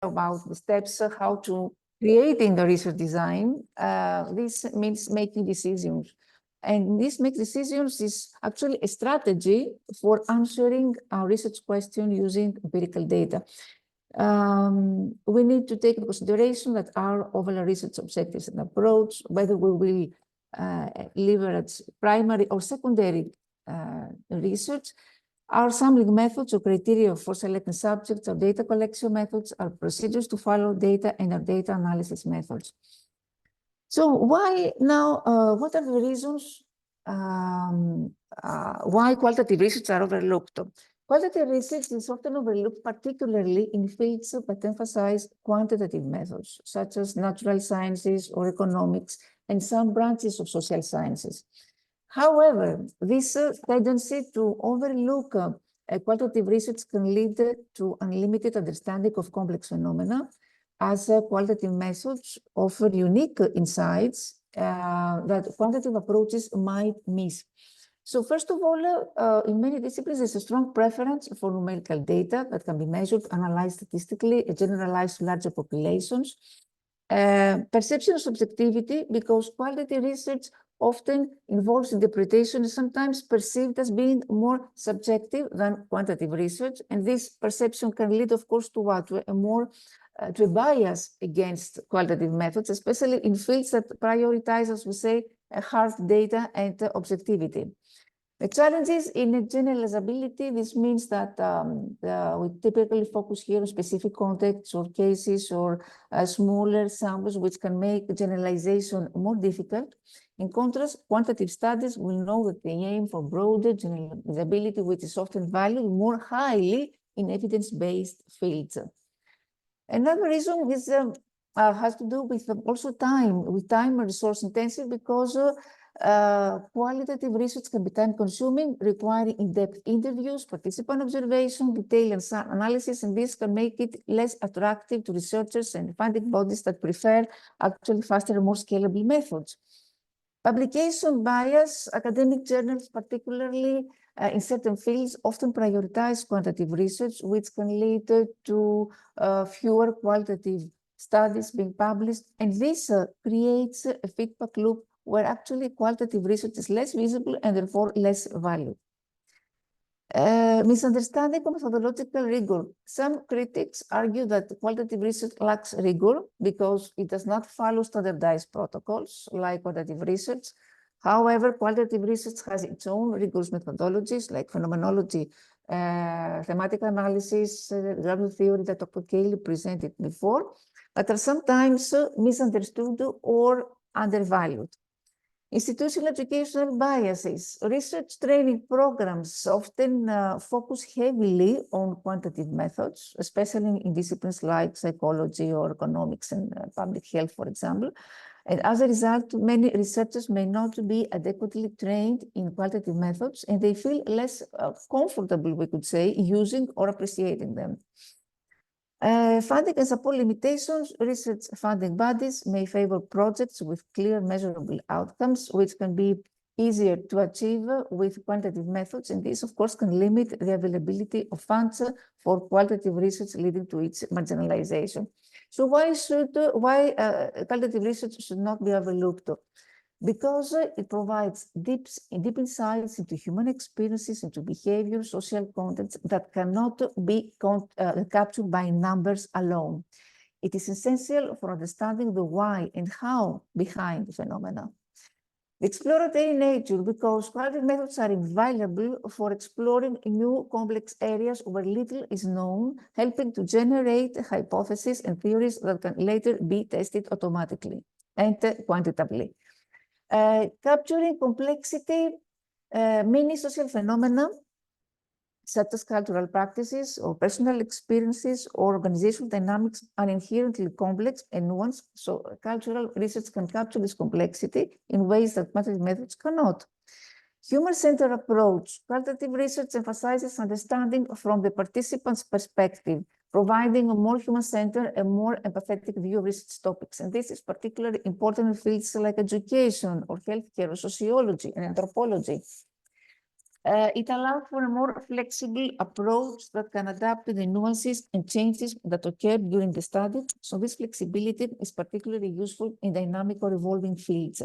about the steps how to creating a research design. This means making decisions. And this make decisions is actually a strategy for answering our research question using empirical data. We need to take into consideration that our overall research objectives and approach, whether we will leverage primary or secondary research, our sampling methods or criteria for selecting subjects, our data collection methods, our procedures to follow data, and our data analysis methods. So why now, what are the reasons why qualitative research are overlooked? Qualitative research is often overlooked, particularly in fields that emphasize quantitative methods, such as natural sciences or economics, and some branches of social sciences. However, this tendency to overlook qualitative research can lead to unlimited understanding of complex phenomena, as qualitative methods offer unique insights that quantitative approaches might miss. So first of all, in many disciplines, there's a strong preference for numerical data that can be measured, analyzed statistically, and generalized to larger populations. Perception of subjectivity, because qualitative research often involves interpretation, is sometimes perceived as being more subjective than quantitative research. And this perception can lead, of course, to what? To a bias against qualitative methods, especially in fields that prioritize, as we say, hard data and objectivity. The challenges in generalizability, this means that we typically focus here on specific contexts or cases or smaller samples, which can make generalization more difficult. In contrast, quantitative studies will know that they aim for broader generalizability, which is often valued more highly in evidence-based fields. Another reason is has to do with also time and resource intensive, because qualitative research can be time-consuming, requiring in-depth interviews, participant observation, detailed analysis, and this can make it less attractive to researchers and funding bodies that prefer actually faster and more scalable methods. Publication bias, academic journals, particularly in certain fields, often prioritize quantitative research, which can lead to fewer qualitative studies being published, and this creates a feedback loop where actually qualitative research is less visible and therefore less valued. Misunderstanding of methodological rigor. Some critics argue that qualitative research lacks rigor because it does not follow standardized protocols like quantitative research. However, qualitative research has its own rigorous methodologies like phenomenology, thematic analysis, graduate theory that Dr. Cayley presented before, that are sometimes misunderstood or undervalued. Institutional educational biases. Research training programs often focus heavily on quantitative methods, especially in disciplines like psychology or economics and public health, for example. And as a result, many researchers may not be adequately trained in qualitative methods, and they feel less comfortable, we could say, using or appreciating them. Funding and support limitations. Research funding bodies may favor projects with clear measurable outcomes, which can be easier to achieve with quantitative methods, and this, of course, can limit the availability of funds for qualitative research, leading to its marginalization. So why qualitative research should not be overlooked? Because it provides deep insights into human experiences, into behavior, social contexts that cannot be captured by numbers alone. It is essential for understanding the why and how behind the phenomena. The exploratory nature, because qualitative methods are invaluable for exploring new complex areas where little is known, helping to generate hypotheses and theories that can later be tested automatically and quantitatively. Capturing complexity, many social phenomena, such as cultural practices or personal experiences or organizational dynamics, are inherently complex and nuanced. So cultural research can capture this complexity in ways that quantitative methods cannot. Human-centered approach. Qualitative research emphasizes understanding from the participant's perspective, providing a more human-centered and more empathetic view of research topics. And this is particularly important in fields like education or healthcare or sociology and anthropology. It allows for a more flexible approach that can adapt to the nuances and changes that occur during the study. So this flexibility is particularly useful in dynamic or evolving fields.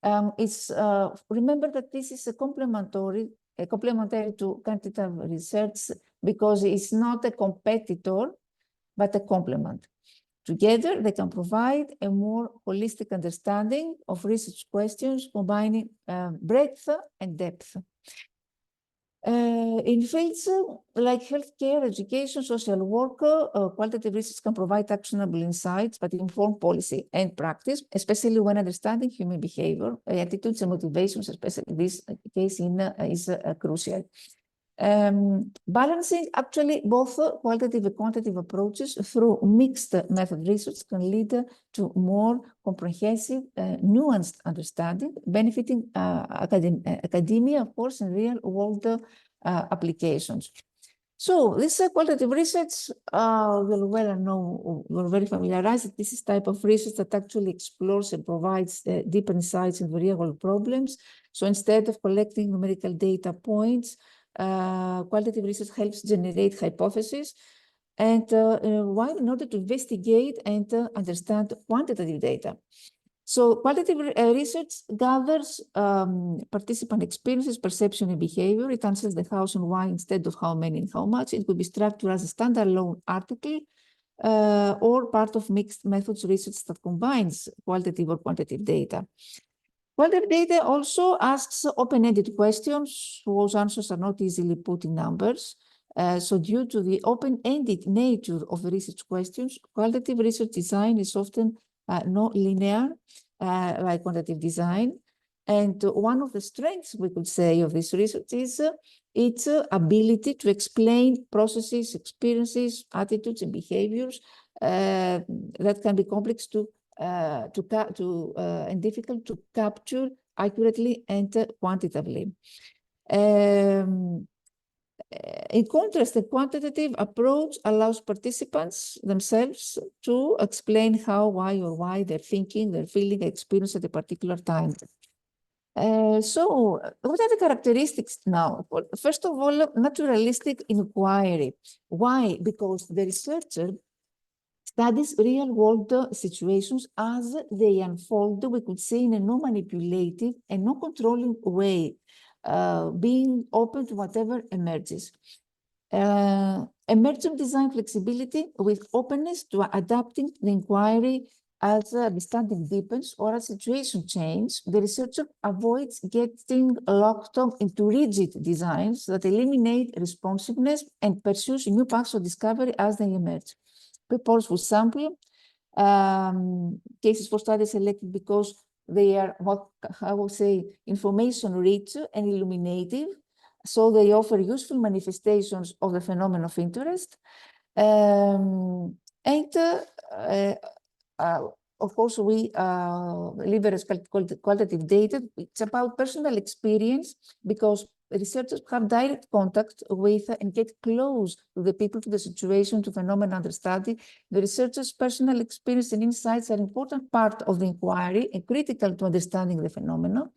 Remember that this is a complementary to quantitative research because it's not a competitor, but a complement. Together, they can provide a more holistic understanding of research questions, combining breadth and depth. In fields like healthcare, education, social work, qualitative research can provide actionable insights that inform policy and practice, especially when understanding human behavior, attitudes, and motivations, especially in this case is crucial. Balancing actually both qualitative and quantitative approaches through mixed method research can lead to more comprehensive, nuanced understanding, benefiting academia, of course, and real world applications. So this qualitative research, you're well know, you're very familiarized that this is type of research that actually explores and provides deeper insights into real world problems. So instead of collecting numerical data points, qualitative research helps generate hypotheses, and why in order to investigate and understand quantitative data. So qualitative research gathers participant experiences, perception, and behavior. It answers the how and why instead of how many and how much. It could be structured as a standalone article or part of mixed methods research that combines qualitative or quantitative data. Qualitative data also asks open-ended questions whose answers are not easily put in numbers. So due to the open-ended nature of the research questions, qualitative research design is often not linear, like quantitative design. And one of the strengths, we could say, of this research is its ability to explain processes, experiences, attitudes, and behaviors that can be complex and difficult to capture accurately and quantitatively. In contrast, the quantitative approach allows participants themselves to explain how, why they're thinking, they're feeling, experience at a particular time. So what are the characteristics now? Well, first of all, naturalistic inquiry. Why? Because the researcher studies real-world situations as they unfold, we could say, in a non-manipulative and non-controlling way, being open to whatever emerges. Emergent design flexibility with openness to adapting the inquiry as understanding deepens or as situation change. The researcher avoids getting locked into rigid designs that eliminate responsiveness and pursues new paths of discovery as they emerge. Reports for sample, cases for studies selected because they are what I will say information rich and illuminative, so they offer useful manifestations of the phenomenon of interest. Of course, we leverage qualitative data. It's about personal experience because researchers have direct contact with and get close to the people, to the situation, to phenomenon under study. The researchers' personal experience and insights are an important part of the inquiry and critical to understanding the phenomenon.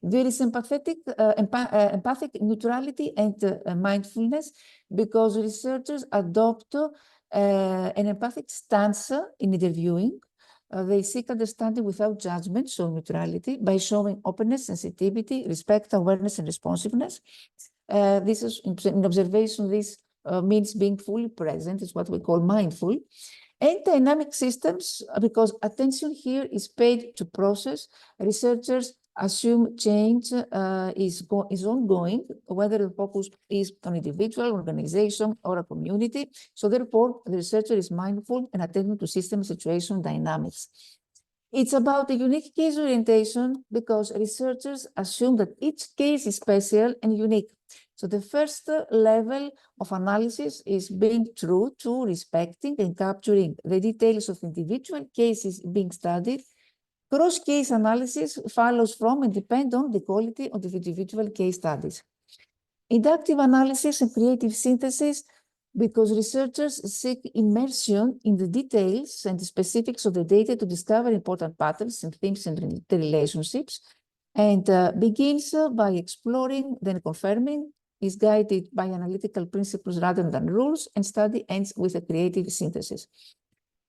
There is empathic neutrality and mindfulness because researchers adopt an empathic stance in interviewing. They seek understanding without judgment, so neutrality, by showing openness, sensitivity, respect, awareness, and responsiveness. This is in observation, this means being fully present, is what we call mindful. And dynamic systems, because attention here is paid to process. Researchers assume change is ongoing, whether the focus is on individual, organization, or a community. So therefore, the researcher is mindful and attentive to system situation dynamics. It's about a unique case orientation because researchers assume that each case is special and unique. So the first level of analysis is being true to respecting and capturing the details of individual cases being studied. Cross-case analysis follows from and depends on the quality of the individual case studies. Inductive analysis and creative synthesis, because researchers seek immersion in the details and the specifics of the data to discover important patterns and themes and the relationships. and begins by exploring, then confirming, is guided by analytical principles rather than rules, and study ends with a creative synthesis.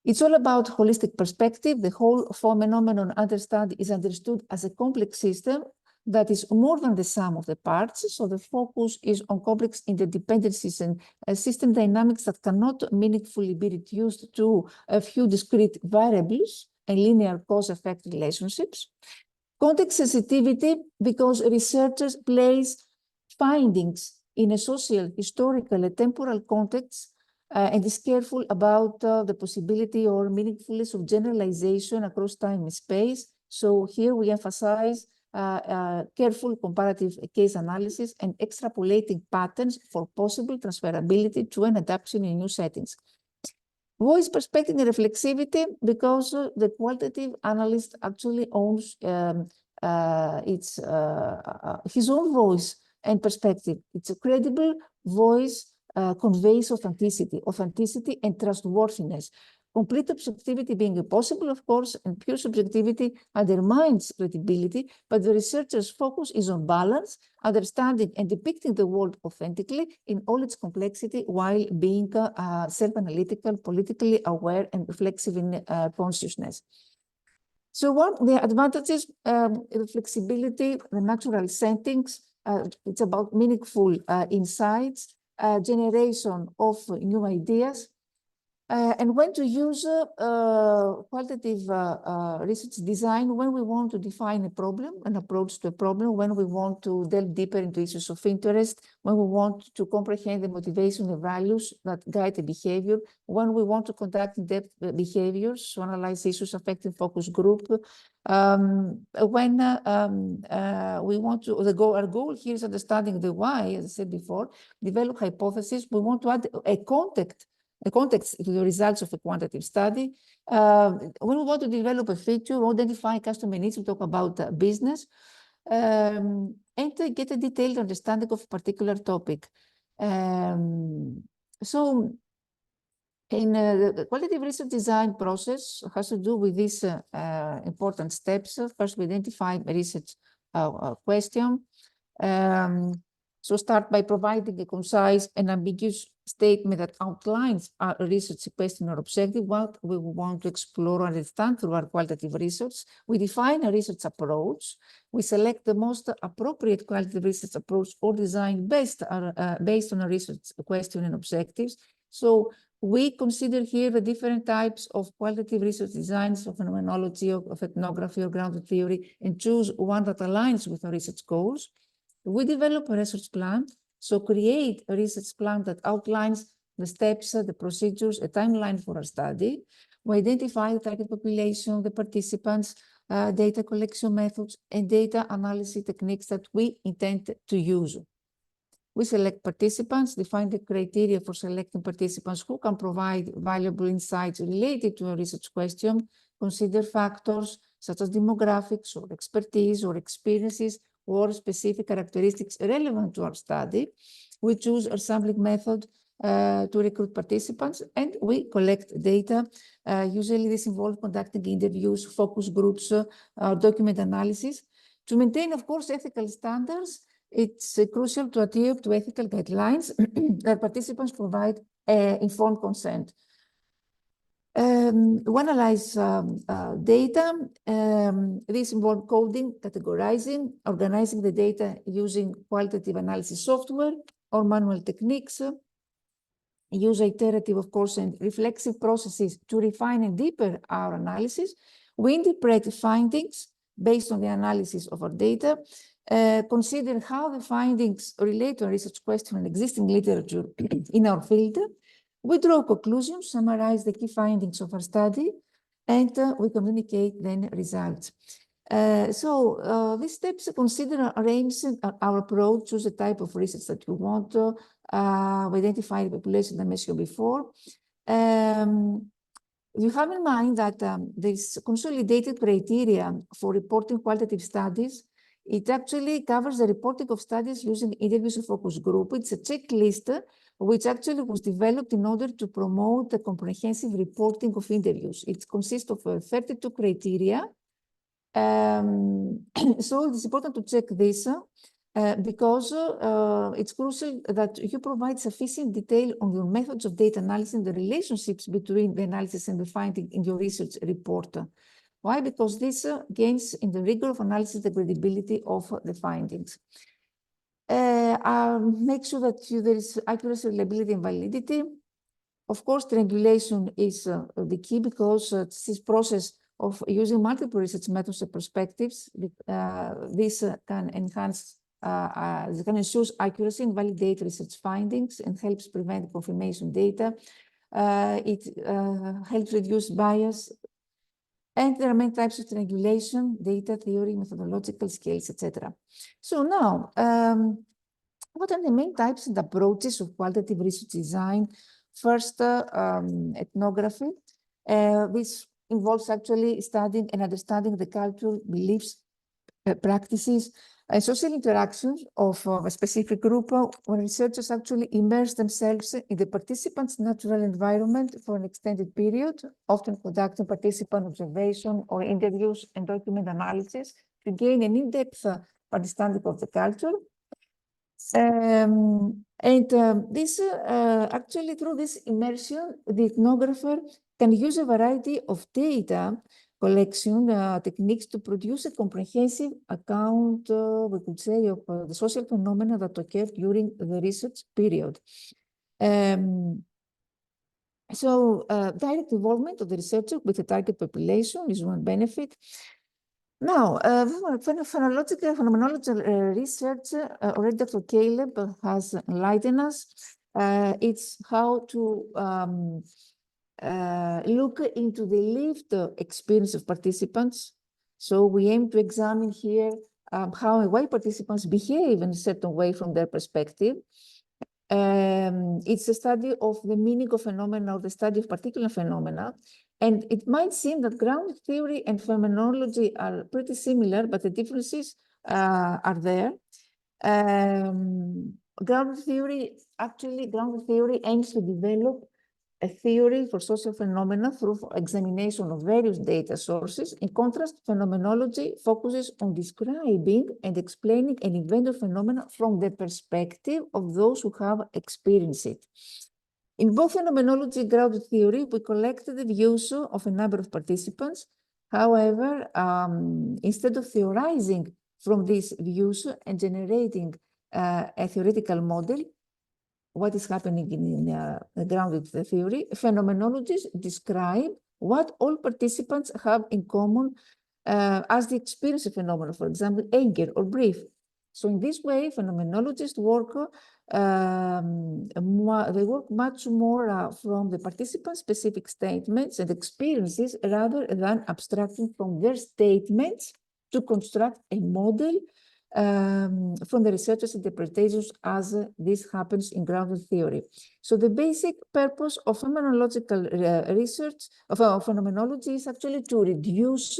It's all about holistic perspective. The whole phenomenon understood is understood as a complex system that is more than the sum of the parts. So the focus is on complex interdependencies and system dynamics that cannot meaningfully be reduced to a few discrete variables and linear cause-effect relationships. Context sensitivity, because researchers place findings in a social, historical, and temporal context, and is careful about the possibility or meaningfulness of generalization across time and space. So here we emphasize careful comparative case analysis and extrapolating patterns for possible transferability to an adaptation in new settings. Voice, perspective, and reflexivity, because the qualitative analyst actually owns his own voice and perspective. It's a credible voice, conveys authenticity and trustworthiness. Complete objectivity being impossible, of course, and pure subjectivity undermines credibility, but the researcher's focus is on balance, understanding and depicting the world authentically in all its complexity while being self-analytical, politically aware, and reflexive in consciousness. So what the advantages, the flexibility, the natural settings, it's about meaningful insights, generation of new ideas, and when to use qualitative research design when we want to define a problem, an approach to a problem, when we want to delve deeper into issues of interest, when we want to comprehend the motivation and values that guide the behavior, when we want to conduct in-depth behaviors, to analyze issues affecting focus group, when we want to, our goal here is understanding the why, as I said before, develop hypotheses. We want to add a context to the results of a quantitative study. When we want to develop a feature, identify customer needs, we talk about business, and get a detailed understanding of a particular topic. So in the qualitative research design process has to do with these important steps. First, we identify a research question. So start by providing a concise and ambiguous statement that outlines our research question or objective, what we want to explore or understand through our qualitative research. We define a research approach. We select the most appropriate qualitative research approach or design based on a research question and objectives. So we consider here the different types of qualitative research designs of phenomenology, of ethnography or grounded theory, and choose one that aligns with our research goals. We develop a research plan, so create a research plan that outlines the steps, the procedures, a timeline for our study. We identify the target population, the participants, data collection methods, and data analysis techniques that we intend to use. We select participants, define the criteria for selecting participants who can provide valuable insights related to a research question, consider factors such as demographics or expertise or experiences or specific characteristics relevant to our study. We choose our sampling method to recruit participants, and we collect data. Usually this involves conducting interviews, focus groups, document analysis. To maintain, of course, ethical standards, it's crucial to adhere to ethical guidelines that participants provide informed consent. We analyze data. These involve coding, categorizing, organizing the data using qualitative analysis software or manual techniques. Use iterative, of course, and reflexive processes to refine and deepen our analysis. We interpret findings based on the analysis of our data. Consider how the findings relate to a research question and existing literature in our field. We draw conclusions, summarize the key findings of our study, and we communicate then results. These steps consider arranging our approach, choose the type of research that you want to identify the population that I mentioned before. You have in mind that this consolidated criteria for reporting qualitative studies, it actually covers the reporting of studies using interviews of focus group. It's a checklist which actually was developed in order to promote the comprehensive reporting of interviews. It consists of 32 criteria So it's important to check this because it's crucial that you provide sufficient detail on your methods of data analysis and the relationships between the analysis and the finding in your research report. Why? Because this gains in the rigor of analysis the credibility of the findings. Make sure that there is accuracy, reliability, and validity. Of course, triangulation is the key because this process of using multiple research methods and perspectives, this can enhance, can ensure accuracy and validate research findings and helps prevent confirmation data. It helps reduce bias. And there are many types of triangulation, data theory, methodological scales, etc. So now, what are the main types and approaches of qualitative research design? First, ethnography. This involves actually studying and understanding the culture, beliefs, practices, and social interactions of a specific group when researchers actually immerse themselves in the participants' natural environment for an extended period, often conducting participant observation or interviews and document analysis to gain an in-depth understanding of the culture. Actually, through this immersion, the ethnographer can use a variety of data collection techniques to produce a comprehensive account, we could say, of the social phenomena that occurred during the research period. Direct involvement of the researcher with the target population is one benefit. Now, phenomenological research, already Dr. Caleb has enlightened us. It's how to look into the lived experience of participants. So we aim to examine here how and why participants behave in a certain way from their perspective. It's a study of the meaning of phenomena or the study of particular phenomena. And it might seem that ground theory and phenomenology are pretty similar, but the differences are there. Ground theory aims to develop a theory for social phenomena through examination of various data sources. In contrast, phenomenology focuses on describing and explaining an event or phenomena from the perspective of those who have experienced it. In both phenomenology and ground theory, we collected the views of a number of participants. However, instead of theorizing from these views and generating a theoretical model, what is happening in grounded theory, phenomenologists describe what all participants have in common as the experience of phenomena, for example, anger or grief. So in this way, phenomenologists work, they work much more from the participants' specific statements and experiences rather than abstracting from their statements to construct a model from the researchers' interpretations as this happens in grounded theory. So the basic purpose of phenomenological research, of phenomenology, is actually to reduce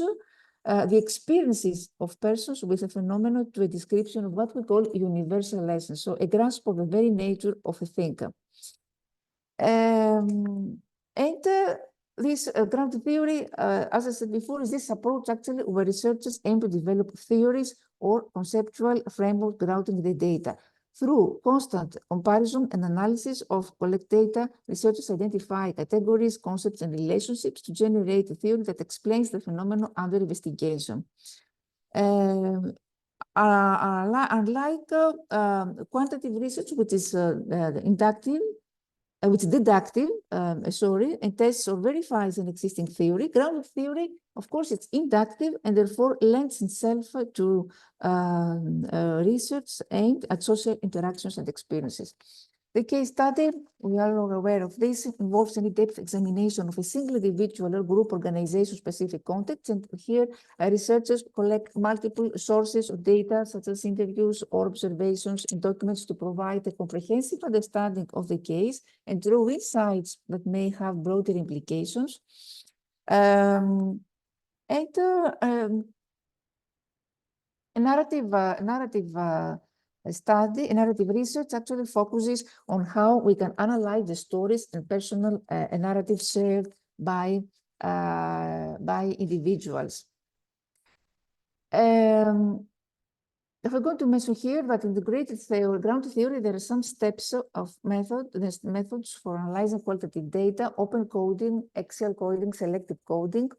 the experiences of persons with a phenomenon to a description of what we call universal essence, so a grasp of the very nature of a thing. This ground theory, as I said before, is this approach actually where researchers aim to develop theories or conceptual framework grounding the data. Through constant comparison and analysis of collect data, researchers identify categories, concepts, and relationships to generate a theory that explains the phenomenon under investigation. Unlike quantitative research, which is inductive, which is deductive, and tests or verifies an existing theory. Grounded theory, of course, it's inductive and therefore lends itself to research aimed at social interactions and experiences. The case study, we are all aware of this, involves an in-depth examination of a single individual or group organization-specific context. And here, researchers collect multiple sources of data, such as interviews or observations and documents to provide a comprehensive understanding of the case and draw insights that may have broader implications. A narrative research actually focuses on how we can analyze the stories and personal narratives shared by individuals. If we're going to mention here that in the graded theory, grounded theory, there are some steps of methods for analyzing qualitative data: open coding, axial coding, selective coding.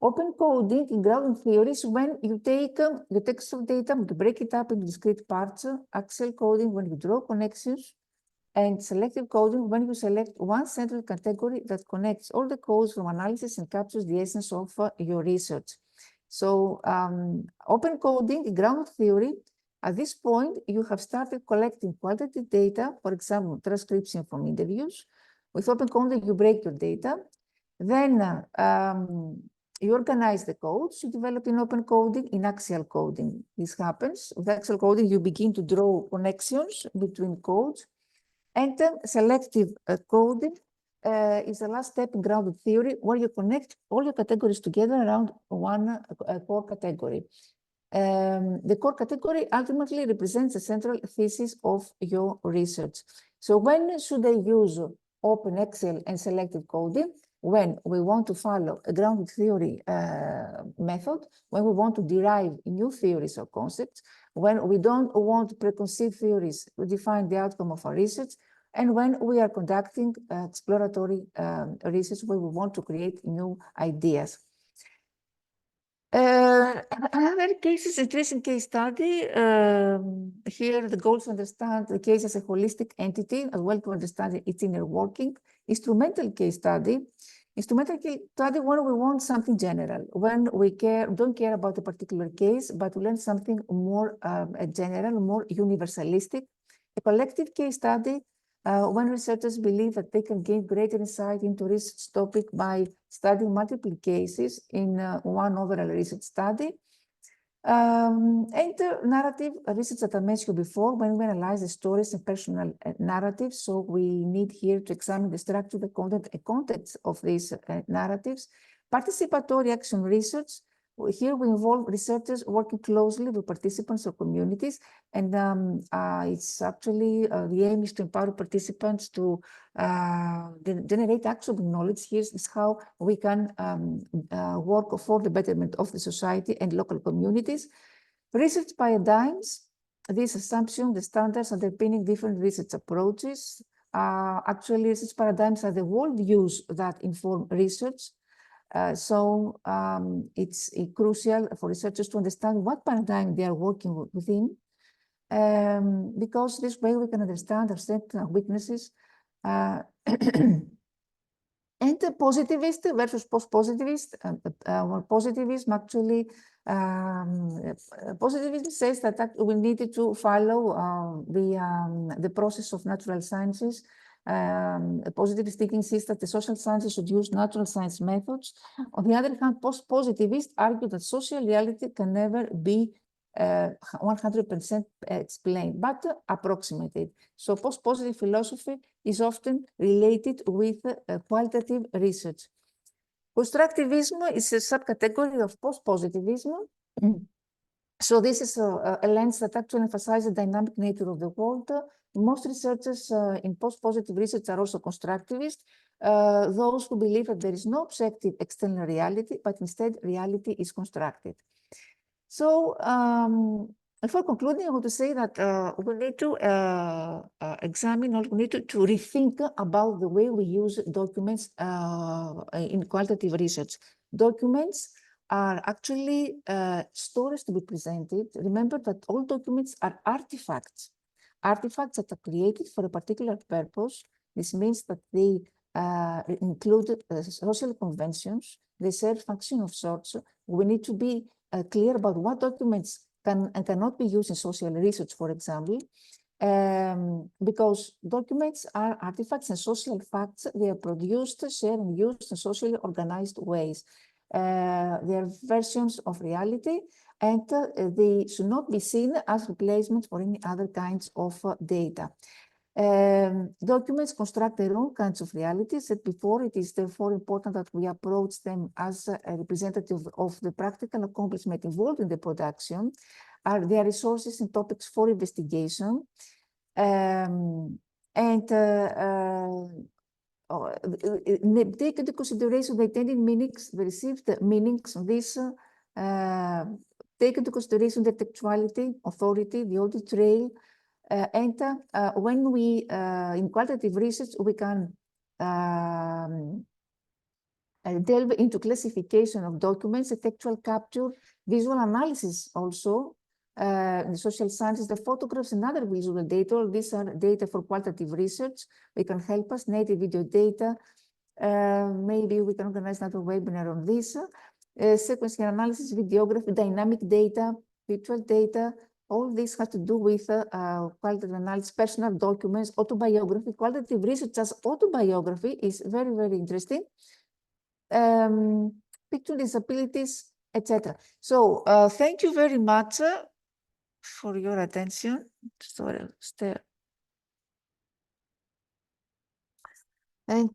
Open coding in grounded theory is when you take the text of data, you break it up into discrete parts. Axial coding when you draw connections, and selective coding when you select one central category that connects all the codes from analysis and captures the essence of your research. So open coding, ground theory, at this point, you have started collecting qualitative data, for example, transcription from interviews. With open coding, you break your data. Then you organize the codes you develop in open coding. In axial coding, this happens. With axial coding, you begin to draw connections between codes. And then selective coding is the last step in grounded theory, where you connect all your categories together around one core category. The core category ultimately represents the central thesis of your research. So when should I use open, axial, and selective coding? When we want to follow a grounded theory method, when we want to derive new theories or concepts, when we don't want preconceived theories to define the outcome of our research, and when we are conducting exploratory research where we want to create new ideas. Another case is interesting case study. Here, the goal is to understand the case as a holistic entity, as well to understand its inner working. Instrumental case study. Instrumental case study when we want something general, when we don't care about a particular case, but we learn something more general, more universalistic. A collective case study when researchers believe that they can gain greater insight into research topic by studying multiple cases in one overall research study. And narrative research that I mentioned before, when we analyze the stories and personal narratives. So we need here to examine the structure, the content, and context of these narratives. Participatory action research. Here we involve researchers working closely with participants or communities, and it's actually the aim is to empower participants to generate actionable knowledge. Here is how we can work for the betterment of the society and local communities. Research paradigms. This assumption, the standards underpinning different research approaches. Actually, research paradigms are the worldviews that inform research. So it's crucial for researchers to understand what paradigm they are working within, because this way we can understand our strengths and weaknesses. And the positivist versus post-positivist. Positivism actually, positivism says that we need to follow the process of natural sciences. Positivist thinking says that the social sciences should use natural science methods. On the other hand, post-positivists argue that social reality can never be 100% explained, but approximated. So post-positive philosophy is often related with qualitative research. Constructivism is a subcategory of post-positivism. So this is a lens that actually emphasizes the dynamic nature of the world. Most researchers in post-positive research are also constructivist, those who believe that there is no objective external reality, but instead reality is constructed. So before concluding, I want to say that we need to examine, or we need to rethink about the way we use documents in qualitative research. Documents are actually stories to be presented. Remember that all documents are artifacts, artifacts that are created for a particular purpose. This means that they include social conventions, they serve function of sorts. We need to be clear about what documents can and cannot be used in social research, for example, because documents are artifacts and social facts. They are produced, shared, and used in socially organized ways. They are versions of reality, and they should not be seen as replacements for any other kinds of data. Documents construct their own kinds of realities. Said before, it is therefore important that we approach them as a representative of the practical accomplishment involved in the production. They are resources and topics for investigation. And take into consideration the intended meanings, the received meanings of these take into consideration the textuality, authority, the audit trail, and when we, in qualitative research, we can delve into classification of documents, the textual capture, visual analysis also, the social sciences, the photographs and other visual data. All these are data for qualitative research. They can help us, native video data. Maybe we can organize another webinar on this. Sequencing analysis, videography, dynamic data, virtual data. All this has to do with qualitative analysis, personal documents, autobiography. Qualitative research as autobiography is very, very interesting. Picture disabilities, etc. So thank you very much for your attention. And